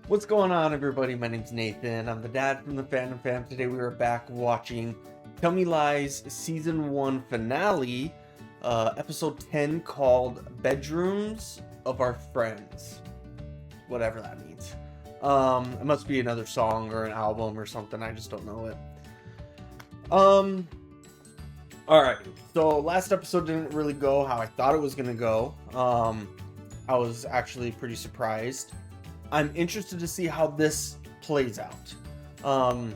What's going on, everybody? My name's Nathan. I'm the dad from the Fandom Fam. Today we are back watching Tell Me Lies Season 1 finale, episode 10, called Bedrooms of Our Friends. Whatever that means. It must be another song or an album or something. I just don't know it. Um, Alright. So last episode didn't really go how I thought it was gonna go. I was actually pretty surprised. I'm interested to see how this plays out. Um,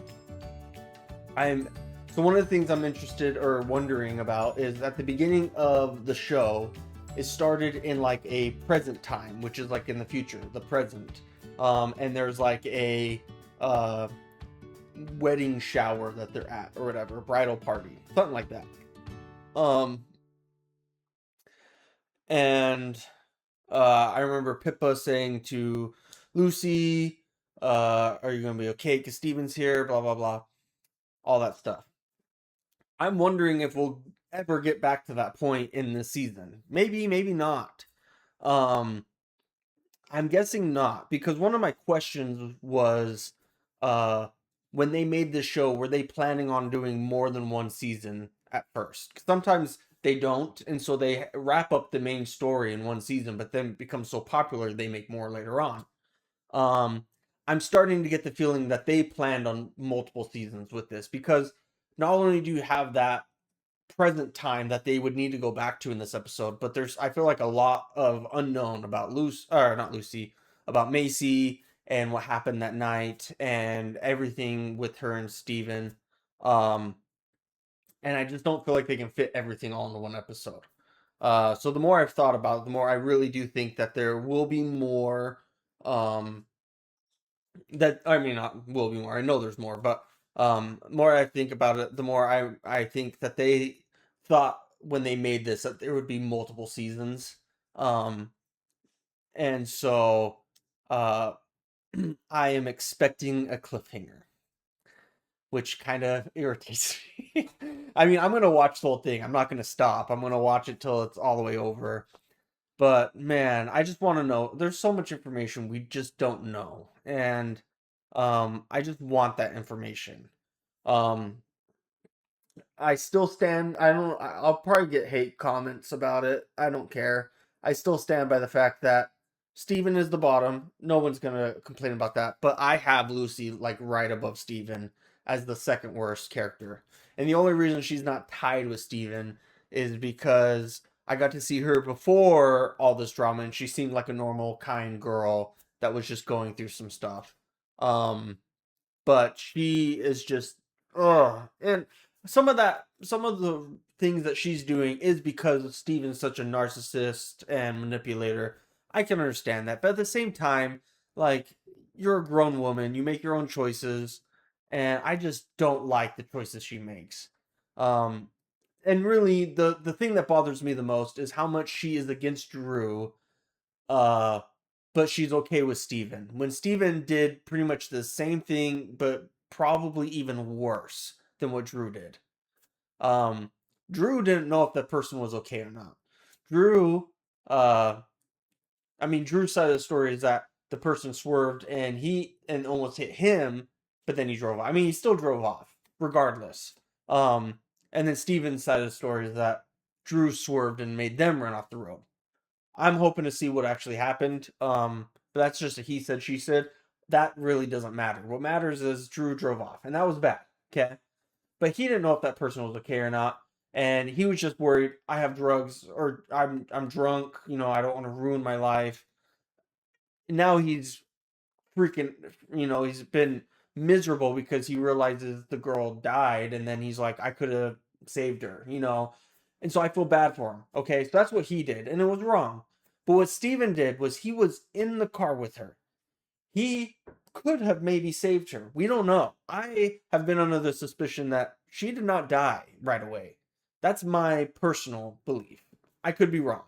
I'm so one of the things I'm interested or wondering about is at the beginning of the show, it started in like a present time, which is like in the future, the present. And there's like a uh, wedding shower that they're at or whatever, bridal party, something like that. Um, and I remember Pippa saying to Lucy, are you gonna be okay? Because Steven's here, blah blah blah, all that stuff. I'm wondering if we'll ever get back to that point in this season. Maybe, maybe not. Um, I'm guessing not, because one of my questions was, uh, when they made this show, were they planning on doing more than one season at first? 'Cause sometimes they don't, and so they wrap up the main story in one season, but then it becomes so popular they make more later on. Um, I'm starting to get the feeling that they planned on multiple seasons with this because not only do you have that present time that they would need to go back to in this episode, but there's I feel like a lot of unknown about Lucy or not Lucy, about Macy and what happened that night and everything with her and Steven. Um, and I just don't feel like they can fit everything all into one episode. So the more I've thought about it, the more I really do think that there will be more um that I mean not will be more. I know there's more, but more I think about it, the more I think that they thought when they made this that there would be multiple seasons. Um and so uh I am expecting a cliffhanger, which kind of irritates me. I mean, I'm going to watch the whole thing. I'm not going to stop. I'm going to watch it till it's all the way over. But man, I just want to know. There's so much information we just don't know, and I just want that information. Um, I still stand. I don't. I'll probably get hate comments about it. I don't care. I still stand by the fact that Steven is the bottom. No one's gonna complain about that. But I have Lucy like right above Steven as the second worst character. And the only reason she's not tied with Steven is because I got to see her before all this drama and she seemed like a normal, kind girl that was just going through some stuff. Um, but she is just and some of the things that she's doing is because Steven's such a narcissist and manipulator. I can understand that, but at the same time, like, you're a grown woman, you make your own choices, and I just don't like the choices she makes. um and really the thing that bothers me the most is how much she is against Drew, uh, but she's okay with Steven. When Steven did pretty much the same thing, but probably even worse than what Drew did. Um, Drew didn't know if that person was okay or not. Drew, uh, Drew's side of the story is that the person swerved and and almost hit him, but then he drove off. I mean, he still drove off regardless. And then Steven's side of the story is that Drew swerved and made them run off the road. I'm hoping to see what actually happened. But that's just a he said, she said. That really doesn't matter. What matters is Drew drove off, and that was bad. Okay. But he didn't know if that person was okay or not. And he was just worried, I have drugs or I'm drunk, I don't want to ruin my life. Now he's freaking, he's been miserable because he realizes the girl died and then he's like, I could have saved her. And so I feel bad for him. Okay, so that's what he did, and it was wrong. But what Steven did was he was in the car with her. He could have maybe saved her. We don't know. I have been under the suspicion that she did not die right away. That's my personal belief. I could be wrong.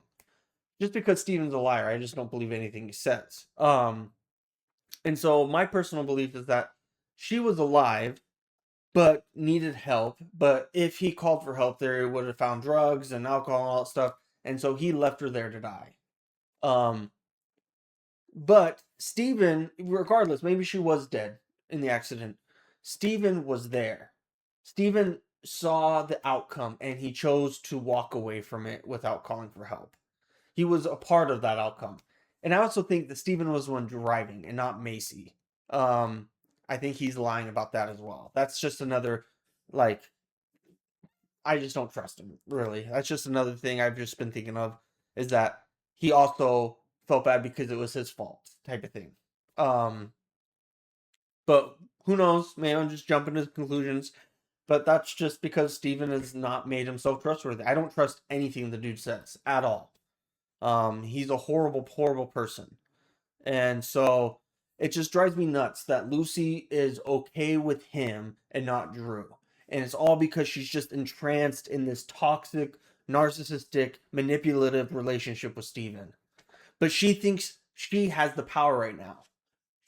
Just because Steven's a liar, I just don't believe anything he says. And so my personal belief is that she was alive but needed help. But if he called for help there, he would have found drugs and alcohol and all that stuff. And so he left her there to die. Um, But Steven, regardless, maybe she was dead in the accident. Steven was there. Steven saw the outcome and he chose to walk away from it without calling for help. He was a part of that outcome. And I also think that Steven was the one driving and not Macy. I think he's lying about that as well. That's just another, like, I just don't trust him, really. That's just another thing I've just been thinking of, is that he also felt bad because it was his fault, type of thing. But who knows? Maybe I'm just jumping to conclusions. But that's just because Steven has not made himself trustworthy. I don't trust anything the dude says at all. He's a horrible, horrible person. And so it just drives me nuts that Lucy is okay with him and not Drew. And it's all because she's just entranced in this toxic, narcissistic, manipulative relationship with Steven. But she thinks she has the power right now.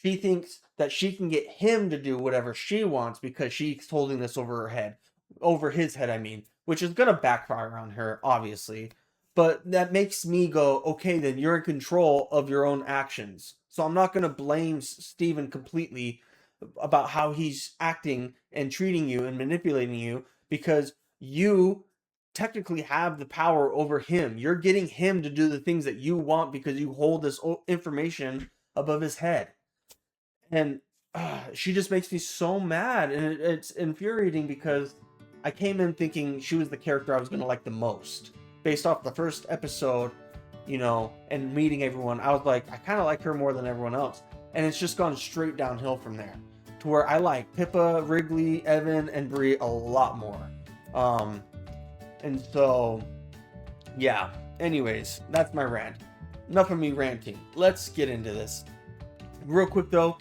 She thinks that she can get him to do whatever she wants because she's holding this over her head. Over his head, I mean. Which is going to backfire on her, obviously. But that makes me go, okay, then you're in control of your own actions. So I'm not going to blame Steven completely about how he's acting and treating you and manipulating you, because you technically have the power over him. You're getting him to do the things that you want because you hold this information above his head. And she just makes me so mad, and it's infuriating because I came in thinking she was the character I was going to like the most. Based off the first episode, you know, and meeting everyone, I was like, I kind of like her more than everyone else. And it's just gone straight downhill from there, to where I like Pippa, Wrigley, Evan, and Bree a lot more. And so, yeah. Anyways, that's my rant. Enough of me ranting. Let's get into this. Real quick though,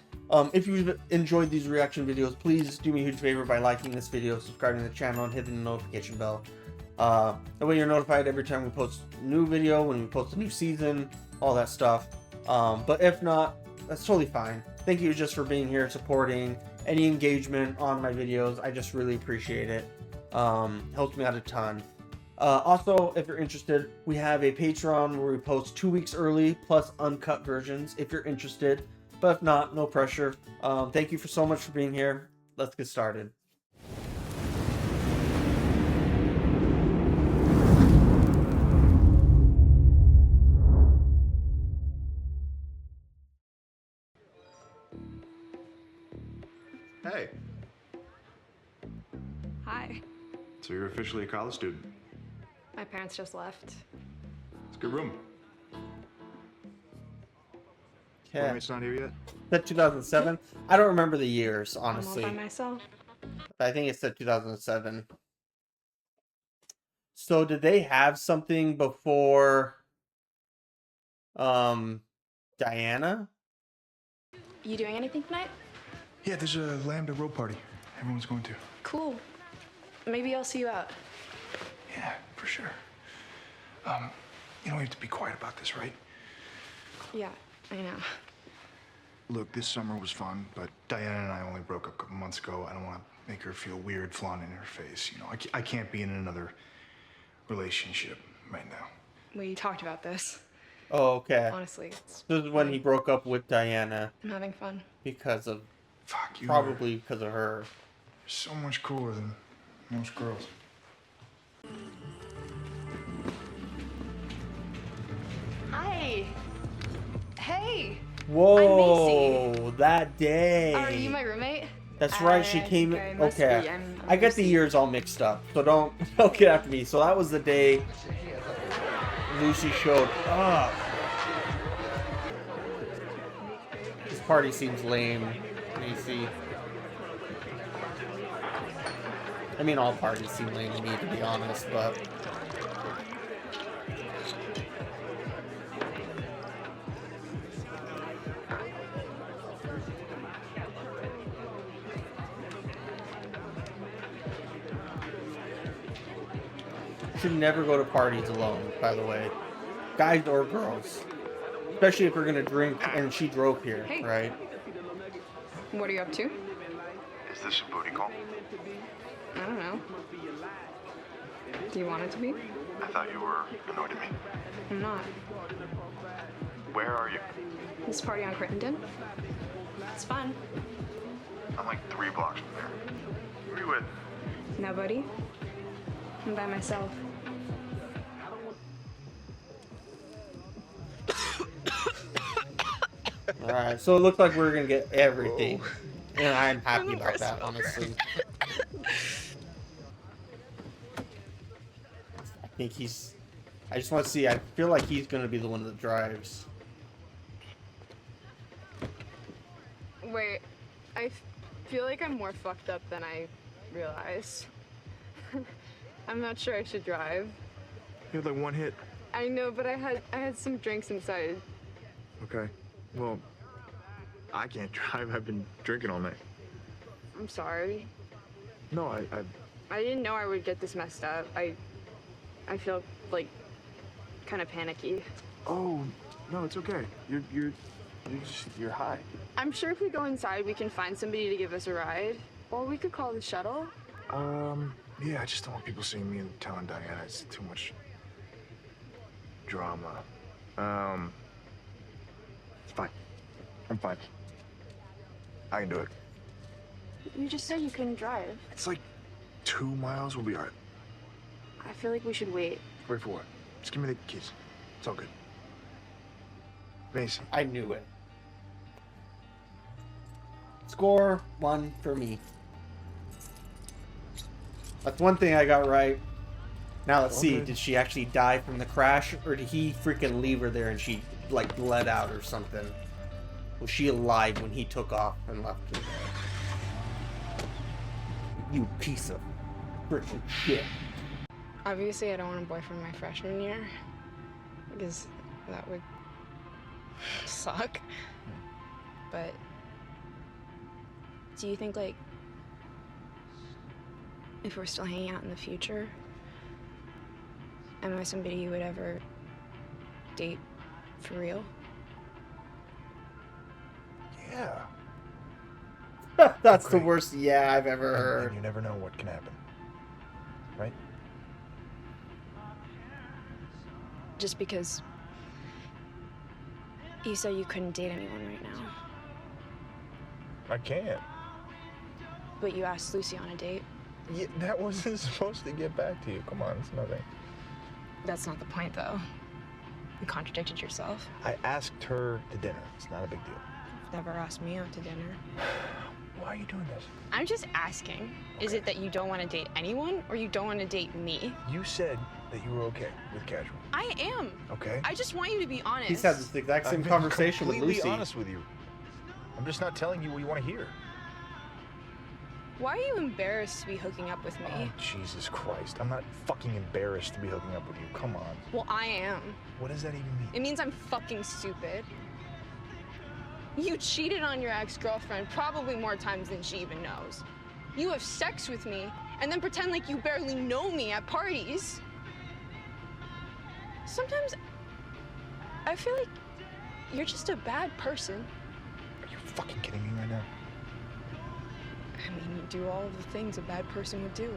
if you've enjoyed these reaction videos, please do me a huge favor by liking this video, subscribing to the channel, and hitting the notification bell. That way you're notified every time we post a new video, when we post a new season, all that stuff. But if not, that's totally fine. Thank you just for being here, supporting any engagement on my videos. I just really appreciate it. Helps me out a ton. Also, if you're interested, we have a Patreon where we post 2 weeks early plus uncut versions if you're interested. But if not, no pressure. Thank you so much for being here. Let's get started. Hey. Hi. So you're officially a college student. My parents just left. It's a good room. Okay. Roommate's not here yet? Said 2007. I don't remember the years, honestly. I'm all by myself. I think it said 2007. So did they have something before Diana? You doing anything tonight? Yeah, there's a Lambda road party. Everyone's going to. Cool. Maybe I'll see you out. Yeah, for sure. You know, we have to be quiet about this, right? Yeah, I know. Look, this summer was fun, but Diana and I only broke up a couple months ago. I don't want to make her feel weird flaunting her face. You know, I can't be in another relationship right now. We talked about this. Oh, okay. Honestly, This is when he broke up with Diana I'm having fun. because of, Fuck you. probably because of her. You're so much cooler than most girls. Hi. Hey. Whoa, that day. Are you my roommate? That's right, she came. I must be. Okay, I'm I get the years all mixed up, so don't get after me. So that was the day Lucy showed up. This party seems lame, Macy. I mean, all parties seem lame to me, to be honest, but. Should never go to parties alone, by the way. Guys or girls. Especially if we're gonna drink and she drove here, Hey. right? What are you up to? Is this a booty call? I don't know. Do you want it to be? I thought you were annoyed at me. I'm not. Where are you? This party on Crittenden? It's fun. I'm like 3 blocks from there. Who are you with? Nobody. I'm by myself. Alright, so it looks like we're gonna get everything. And I'm happy about that, honestly. I think he's... I just want to see, I feel like he's gonna be the one that drives. Wait, I feel like I'm more fucked up than I realized. I'm not sure I should drive. You had like 1 hit. I know, but I had some drinks inside. Okay. Well, I can't drive. I've been drinking all night. I'm sorry. No, I didn't know I would get this messed up. I feel like kind of panicky. Oh, no, it's okay. You're high. I'm sure if we go inside, we can find somebody to give us a ride. Or we could call the shuttle. Yeah, I just don't want people seeing me and telling Diana it's too much drama. It's fine. I'm fine. I can do it. You just said you couldn't drive. It's like 2 miles. We'll be all right. I feel like we should wait. Wait for what? Just give me the keys. It's all good. Mason. I knew it. Score 1 for me. That's one thing I got right. Now let's see. Did she actually die from the crash, or did he freaking leave her there and she like bled out or something? Was she alive when he took off and left her there? You piece of freaking shit. Obviously, I don't want a boyfriend my freshman year. Because that would suck. But do you think, like, if we're still hanging out in the future, am I somebody you would ever date for real? Yeah. That's the worst yeah I've ever heard. And you never know what can happen. Right? Just because you said you couldn't date anyone right now. I can't. But you asked Lucy on a date. Yeah, that wasn't supposed to get back to you. Come on, it's nothing. That's not the point, though. You contradicted yourself. I asked her to dinner. It's not a big deal. You've never asked me out to dinner. Why are you doing this? I'm just asking, is it that you don't want to date anyone, or you don't want to date me? You said that you were okay with casual. I am. Okay. I just want you to be honest. He's had this exact same I've been conversation with completely Lucy. honest with you. I'm just not telling you what you want to hear. Why are you embarrassed to be hooking up with me? Oh, Jesus Christ. I'm not fucking embarrassed to be hooking up with you. Come on. Well, I am. What does that even mean? It means I'm fucking stupid. You cheated on your ex-girlfriend probably more times than she even knows. You have sex with me and then pretend like you barely know me at parties. Sometimes I feel like you're just a bad person. Are you fucking kidding me right now? I mean, you do all of the things a bad person would do.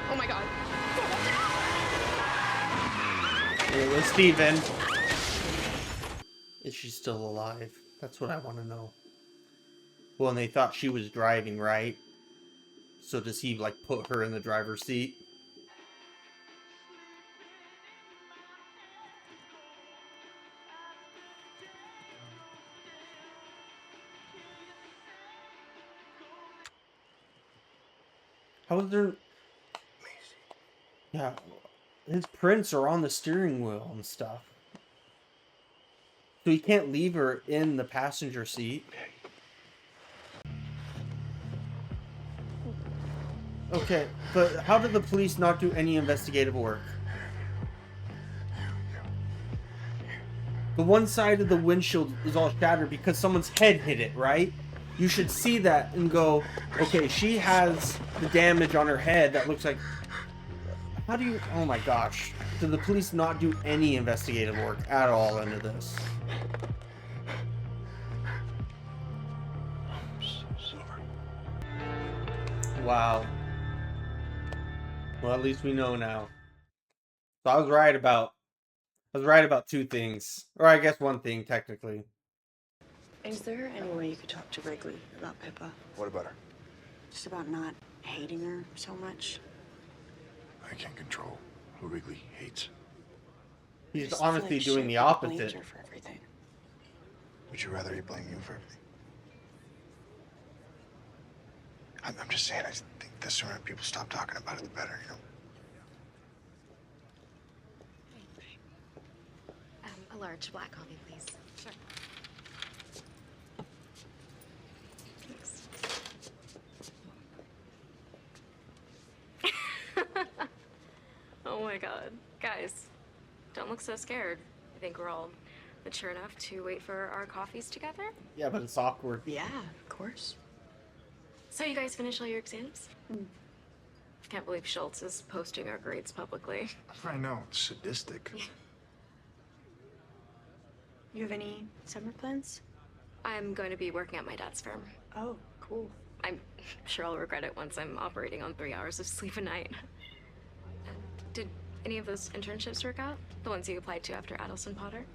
Oh my God. It was Steven. Is she still alive? That's what I want to know. Well, and they thought she was driving, right? So does he, like, put her in the driver's seat? How is there... Yeah, his prints are on the steering wheel and stuff. So he can't leave her in the passenger seat. Okay, but how did the police not do any investigative work? The one side of the windshield is all shattered because someone's head hit it, right? You should see that and go, okay, she has the damage on her head that looks like... How do you... Oh my gosh. Did the police not do any investigative work at all into this? I'm so sorry. Wow. Well, at least we know now. So I was right about two things. Or I guess one thing, technically. Is there any way you could talk to Wrigley about Pippa? What about her? Just about not hating her so much? I can't control who Wrigley hates. He's Just feel honestly like doing shit the that he blames opposite. her for everything. Would you rather he blame you for everything? I'm just saying, I think the sooner people stop talking about it, the better, you know? A large black coffee, please. Sure. Thanks. Oh my god. Guys, don't look so scared. I think we're all mature enough to wait for our coffees together. Yeah, but it's awkward. Yeah, of course. So you guys finish all your exams? Can't believe Schultz is posting our grades publicly. I know, it's sadistic. You have any summer plans? I'm going to be working at my dad's firm. Oh, cool. I'm sure I'll regret it once I'm operating on 3 hours of sleep a night. Did any of those internships work out? The ones you applied to after Adelson Potter?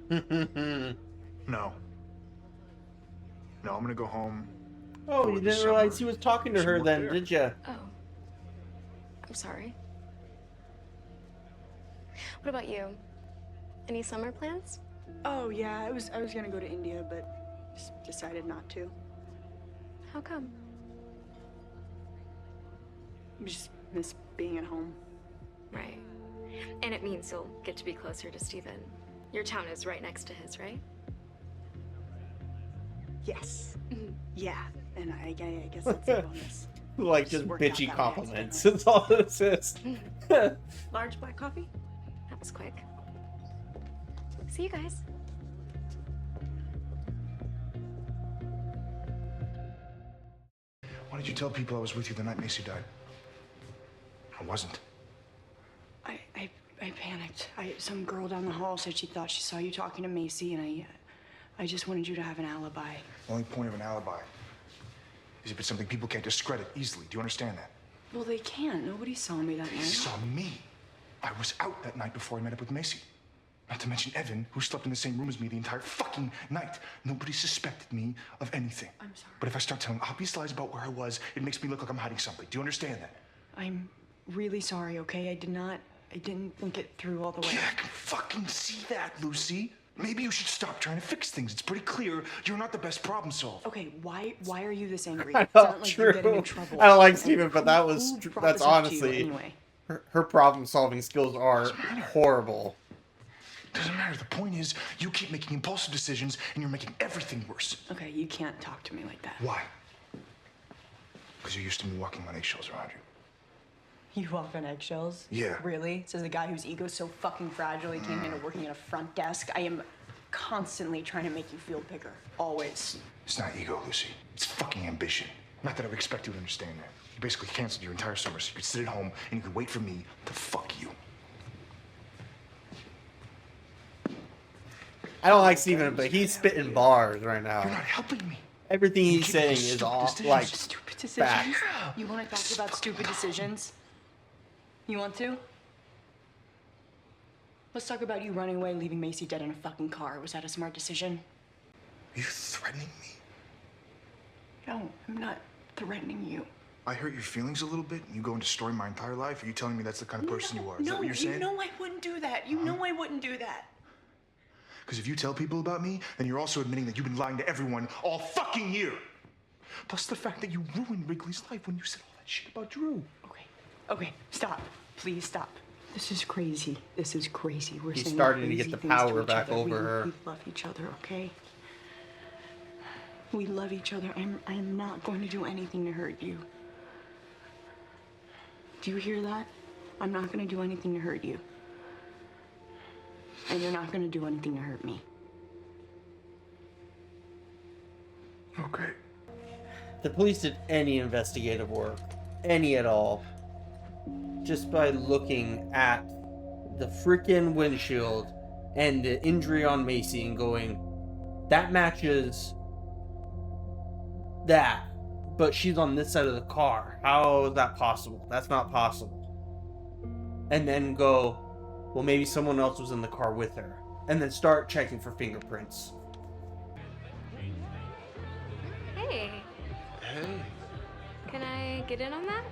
No. No, I'm gonna go home. Oh, for you the didn't realize summer. he was talking to Some her work then, there. did you? Oh. I'm sorry. What about you? Any summer plans? Oh yeah, I was gonna go to India, but just decided not to. How come? I just miss being at home. Right. And it means you'll get to be closer to Steven. Your town is right next to his, right? Yes. Yeah, and I guess that's a bonus. Like, Just just worked out bitchy that way compliments. accidentally. That's all this is. Large black coffee? That was quick. See you guys. Why did you tell people I was with you the night Macy died? I wasn't. I panicked. Some girl down the hall said she thought she saw you talking to Macy, and I just wanted you to have an alibi. The only point of an alibi is if it's something people can't discredit easily. Do you understand that? Well, they can't. Nobody saw me that They night. saw me. I was out that night before I met up with Macy. Not to mention Evan, who slept in the same room as me the entire fucking night. Nobody suspected me of anything. I'm sorry. But if I start telling obvious lies about where I was, it makes me look like I'm hiding something. Do you understand that? I'm really sorry, okay? I didn't think it through all the way. Yeah, I can fucking see that, Lucy. Maybe you should stop trying to fix things. It's pretty clear you're not the best problem solver. Okay, why are you this angry? I It's know, not like you're getting true. in trouble. I don't like And Steven, but that was who brought that's this up to you honestly anyway. her problem-solving skills are horrible. Doesn't matter. The point is, you keep making impulsive decisions and you're making everything worse. Okay, you can't talk to me like that. Why? Because you're used to me walking on eggshells around you. You walk on eggshells? Yeah. Really? Says the guy whose ego's so fucking fragile he came into working at a front desk. I am constantly trying to make you feel bigger. Always. It's not ego, Lucy. It's fucking ambition. Not that I would expect you to understand that. You basically canceled your entire summer so you could sit at home and you could wait for me to fuck you. I don't like Steven, but he's spitting bars right You're now. not helping me. Everything You he's keep saying making is stupid all decisions. like Stupid decisions? facts. You want to talk about stupid decisions? You want to? Let's talk about you running away, leaving Macy dead in a fucking car. Was that a smart decision? Are you threatening me? No, I'm not threatening you. I hurt your feelings a little bit and you go and destroy my entire life? Are you telling me that's the kind of person you are? Is that what you're saying? You know I wouldn't do that. You know I wouldn't do that. Because if you tell people about me, then you're also admitting that you've been lying to everyone all fucking year. Plus the fact that you ruined Wrigley's life when you said all that shit about Drew. Okay, stop. Please stop. This is crazy. This is crazy. We're He's saying starting to crazy get the things to power each back other. over her. We love each other, okay? We love each other. I am not going to do anything to hurt you. Do you hear that? I'm not going to do anything to hurt you. And you're not going to do anything to hurt me. Okay. The police did any investigative work, any at all, just by looking at the freaking windshield and the injury on Macy and going, that matches that. but she's on this side of the car. How is that possible? That's not possible. And then go, well, maybe someone else was in the car with her. And then start checking for fingerprints. Hey, Hey. can I get in on that?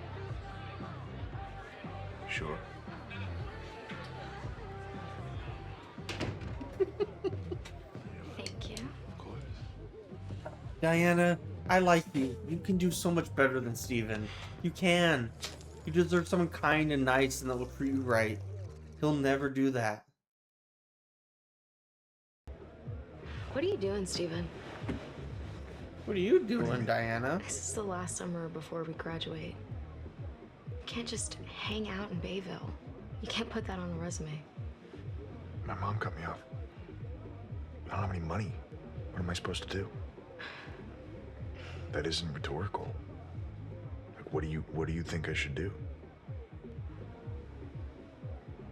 Sure. Thank you. Of course. Diana, I like you. You can do so much better than Steven. You can. You deserve someone kind and nice and that will treat you right. He'll never do that. What are you doing, Steven? What are you doing, Diana? This is the last summer before we graduate. You can't just hang out in Bayville. You can't put that on a resume. My mom cut me off. I don't have any money. What am I supposed to do? That isn't rhetorical. Like, what do you think I should do?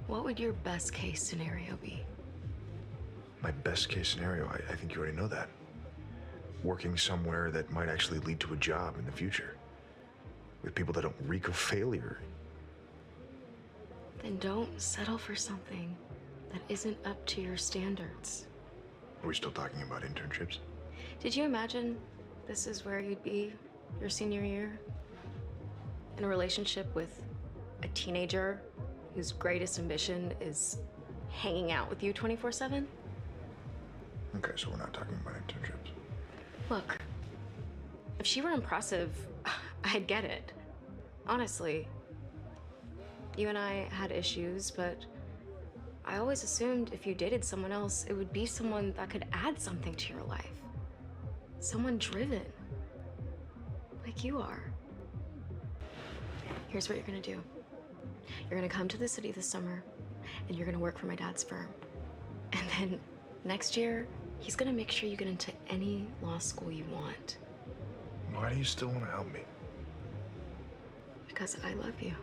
What would your best case scenario be? My best case scenario, I think you already know that. Working somewhere that might actually lead to a job in the future. With people that don't reek of failure. Then don't settle for something that isn't up to your standards. Are we still talking about internships? Did you imagine this is where you'd be your senior year? In a relationship with a teenager whose greatest ambition is hanging out with you 24/7? Okay, so we're not talking about internships. Look, if she were impressive, I'd get it. Honestly, you and I had issues, but I always assumed if you dated someone else, it would be someone that could add something to your life. Someone driven. Like you are. Here's what you're gonna do. You're gonna come to the city this summer, and you're gonna work for my dad's firm. And then next year, he's gonna make sure you get into any law school you want. Why do you still want to help me? Because I love you.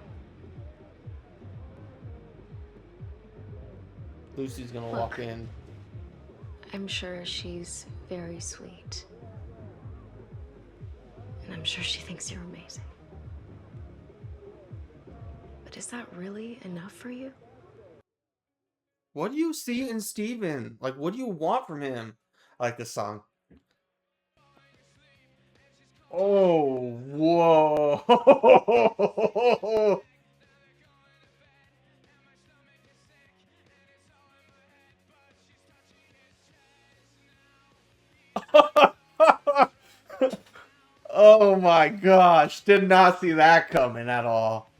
Lucy's gonna Look. walk in. I'm sure she's very sweet. And I'm sure she thinks you're amazing. But is that really enough for you? What do you see in Steven? Like, what do you want from him? I like this song. Oh, whoa. Oh my gosh. Did not see that coming at all.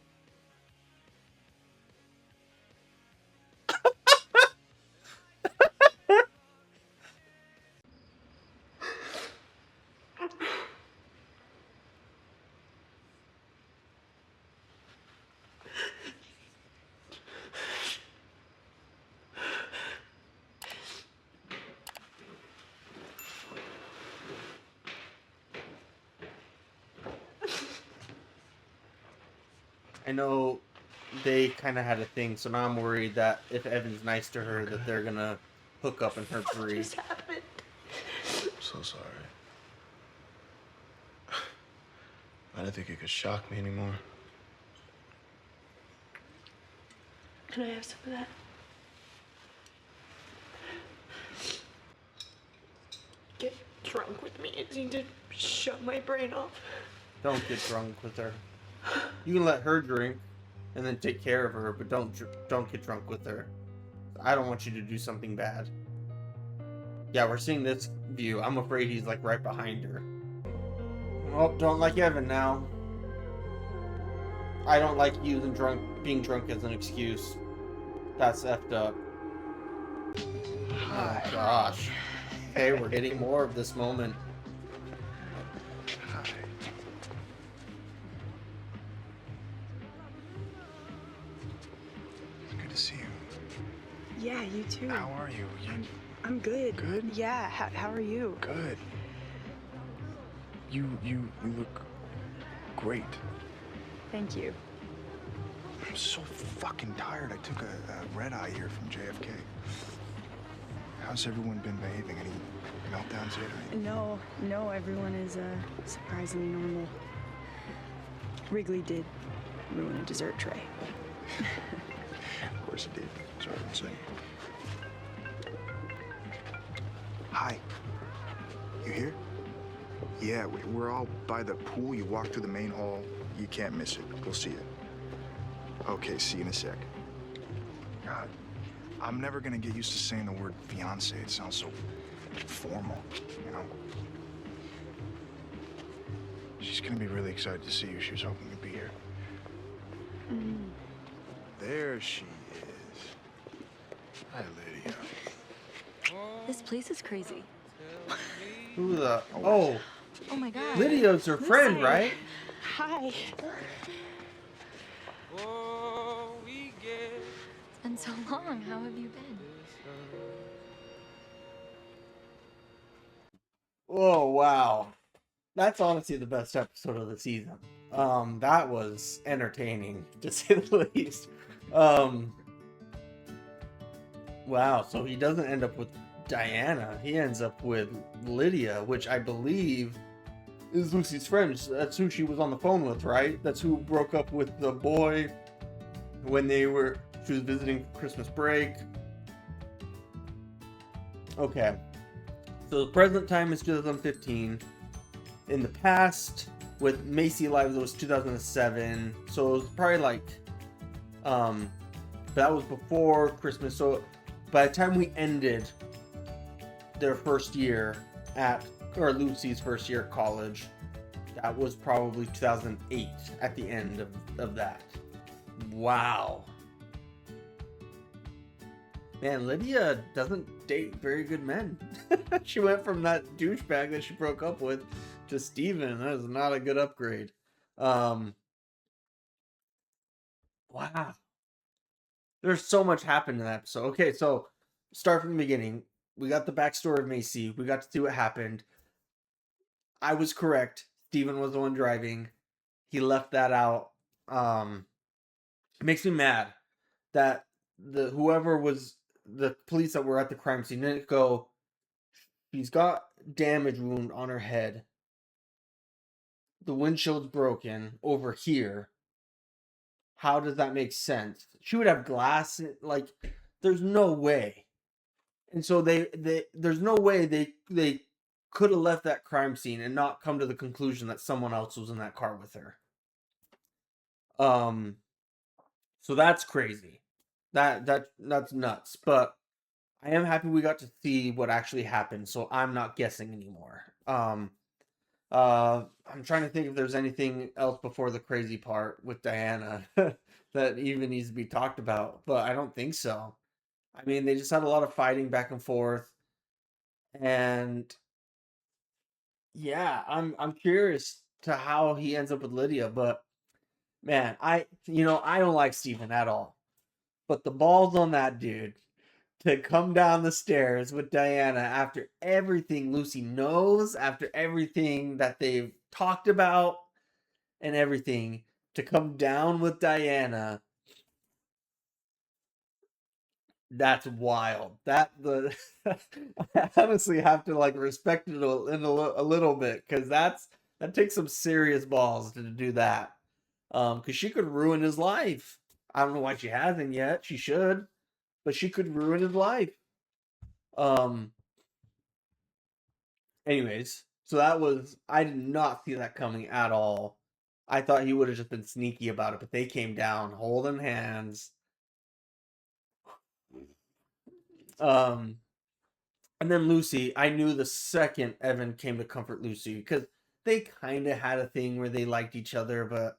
I know they kind of had a thing, so now I'm worried that if Evan's nice to her, that they're gonna hook up in her What free. just happened? I'm so sorry. I didn't think it could shock me anymore. Can I have some of that? Get drunk with me. It seemed to shut my brain off. Don't get drunk with her. You can let her drink and then take care of her, but don't get drunk with her. I don't want you to do something bad. Yeah, we're seeing this view. I'm afraid he's like right behind her. Oh, don't like Evan now. I don't like using being drunk as an excuse. That's effed up. Oh gosh. Okay, we're getting more of this moment. Hi. Good to see you. Yeah, you too. How are you? I'm good. Good? Yeah, how are you? Good. You look great. Thank you. I'm so fucking tired. I took a red eye here from JFK. How's everyone been behaving? Any meltdowns yet? No, everyone is surprisingly normal. Wrigley did ruin a dessert tray. Of course it did. Sorry, I'm saying. Hi. You here? Yeah, we're all by the pool. You walk through the main hall. You can't miss it. We'll see you. Okay, see you in a sec. God, I'm never gonna get used to saying the word fiance. It sounds so formal, you know? She's gonna be really excited to see you. She was hoping you'd be here. There she is. Hi, Lydia. This place is crazy. Who the? Oh, Oh my god. Lydia's her friend, right? Hi. It's been so long. How have you been? Oh wow, that's honestly the best episode of the season. That was entertaining to say the least. Wow, so he doesn't end up with Diana. He ends up with Lydia, which I believe is Lucy's friend. That's who she was on the phone with, right? That's who broke up with the boy when she was visiting Christmas break. Okay. So the present time is 2015. In the past, with Macy Lives, it was 2007. So it was probably like, that was before Christmas. So by the time we ended their first year or Lucy's first year at college, that was probably 2008 at the end of that. Wow. Man, Lydia doesn't date very good men. She went from that douchebag that she broke up with to Steven. That is not a good upgrade. Wow. There's so much happened in that episode. Okay, so start from the beginning. We got the backstory of Macy. We got to see what happened. I was correct. Steven was the one driving. He left that out. It makes me mad that whoever was the police that were at the crime scene didn't go, she's got damage wound on her head. The windshield's broken over here. How does that make sense? She would have glass. Like, there's no way. And so there's no way they could have left that crime scene and not come to the conclusion that someone else was in that car with her. So that's crazy. That's nuts. But I am happy we got to see what actually happened, so I'm not guessing anymore. I'm trying to think if there's anything else before the crazy part with Diana that even needs to be talked about, but I don't think so. I mean, they just had a lot of fighting back and forth, and yeah, I'm curious to how he ends up with Lydia, but man, I don't like Steven at all. But the balls on that dude to come down the stairs with Diana after everything Lucy knows, after everything that they've talked about and everything, to come down with Diana, that's wild. I honestly have to like respect it a little bit, because that takes some serious balls to do that. Because she could ruin his life. I don't know why she hasn't yet. She should, but she could ruin his life. Anyways, so I did not see that coming at all. I thought he would have just been sneaky about it, but they came down holding hands. And then Lucy, I knew the second Evan came to comfort Lucy, because they kind of had a thing where they liked each other, but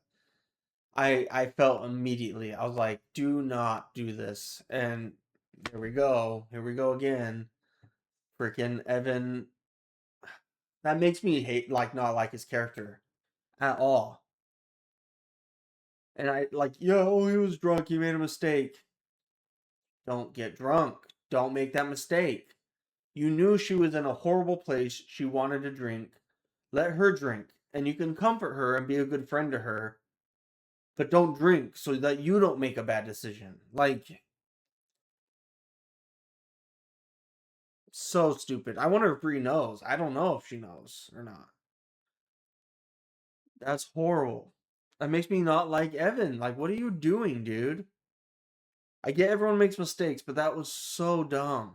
I felt immediately, I was like, do not do this. And here we go again. Freaking Evan. That makes me not like his character at all. And he was drunk, he made a mistake. Don't get drunk. Don't make that mistake. You knew she was in a horrible place. She wanted to drink. Let her drink. And you can comfort her and be a good friend to her. But don't drink so that you don't make a bad decision. Like, So stupid. I wonder if Bree knows. I don't know if she knows or not. That's horrible. That makes me not like Evan. Like, what are you doing, dude? I get everyone makes mistakes, but that was so dumb.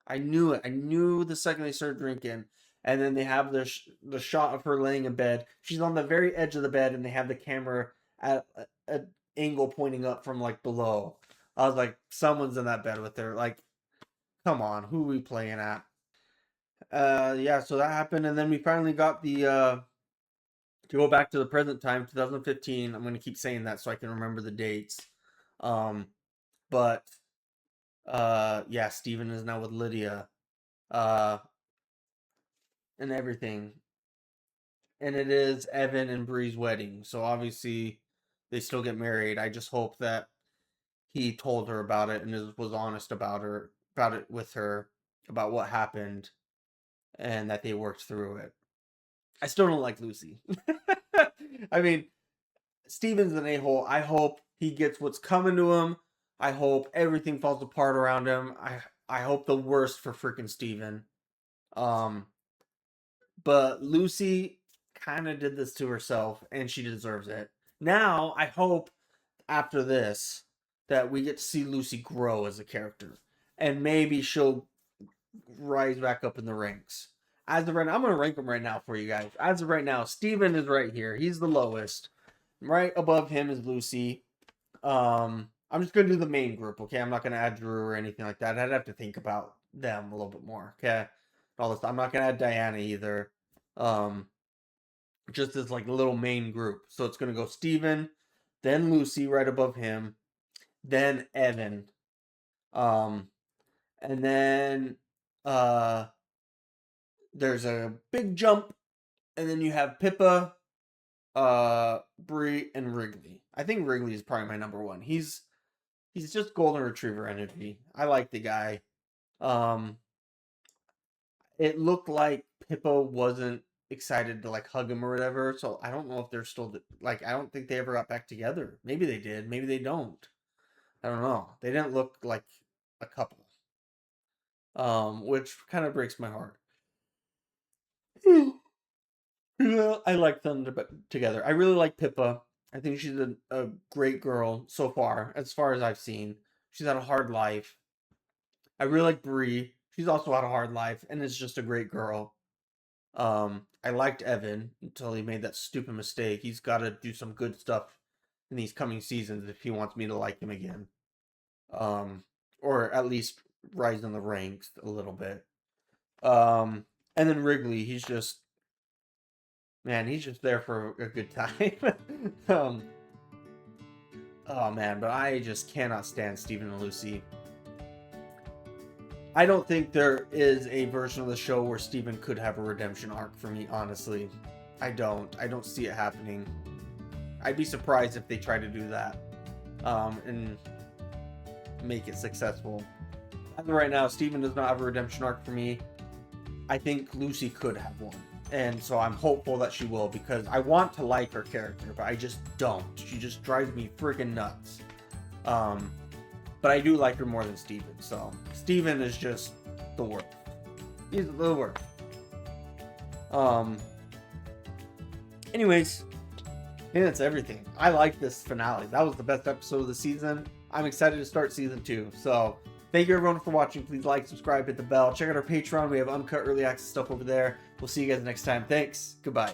I knew it. I knew the second they started drinking. And then they have the shot of her laying in bed. She's on the very edge of the bed, and they have the camera at an angle pointing up from, like, below. I was like, someone's in that bed with her. Like, come on. Who are we playing at? Yeah, so that happened. And then we finally got the... to go back to the present time, 2015. I'm going to keep saying that so I can remember the dates. But yeah, Steven is now with Lydia. And everything. And it is Evan and Bree's wedding. So obviously they still get married. I just hope that he told her about it and was honest about it with her, about what happened, and that they worked through it. I still don't like Lucy. I mean, Steven's an a-hole. I hope he gets what's coming to him. I hope everything falls apart around him. I hope the worst for freaking Steven. But Lucy kind of did this to herself, and she deserves it. Now, I hope after this that we get to see Lucy grow as a character, and maybe she'll rise back up in the ranks. As of right now, I'm going to rank them right now for you guys. As of right now, Steven is right here. He's the lowest. Right above him is Lucy. I'm just going to do the main group, okay? I'm not going to add Drew or anything like that. I'd have to think about them a little bit more, okay? All this. I'm not going to add Diana either. Just as like a little main group. So it's going to go Steven, then Lucy right above him, then Evan. And then there's a big jump, and then you have Pippa, Bree, and Wrigley. I think Wrigley is probably my number one. He's just golden retriever energy. I like the guy. It looked like Pippa wasn't excited to like hug him or whatever, so I don't know if they're still like, I don't think they ever got back together. Maybe they did, maybe they don't. I don't know. They didn't look like a couple. Which kind of breaks my heart. I like them together. I really like Pippa. I think she's a great girl so far as I've seen. She's had a hard life. I really like Bree. She's also had a hard life and is just a great girl. I liked Evan until he made that stupid mistake. He's got to do some good stuff in these coming seasons if he wants me to like him again. Or at least rise in the ranks a little bit. And then Wrigley, he's just there for a good time. Oh man, but I just cannot stand Steven and Lucy. I don't think there is a version of the show where Steven could have a redemption arc for me, honestly. I don't see it happening. I'd be surprised if they try to do that. And make it successful. As of right now, Steven does not have a redemption arc for me. I think Lucy could have one. And so I'm hopeful that she will, because I want to like her character, but I just don't. She just drives me freaking nuts. But I do like her more than Steven. So Steven is just the worst. He's the worst. Anyways, I think that's everything. I like this finale. That was the best episode of the season. I'm excited to start season 2. So thank you everyone for watching. Please like, subscribe, hit the bell. Check out our Patreon. We have uncut early access stuff over there. We'll see you guys next time. Thanks. Goodbye.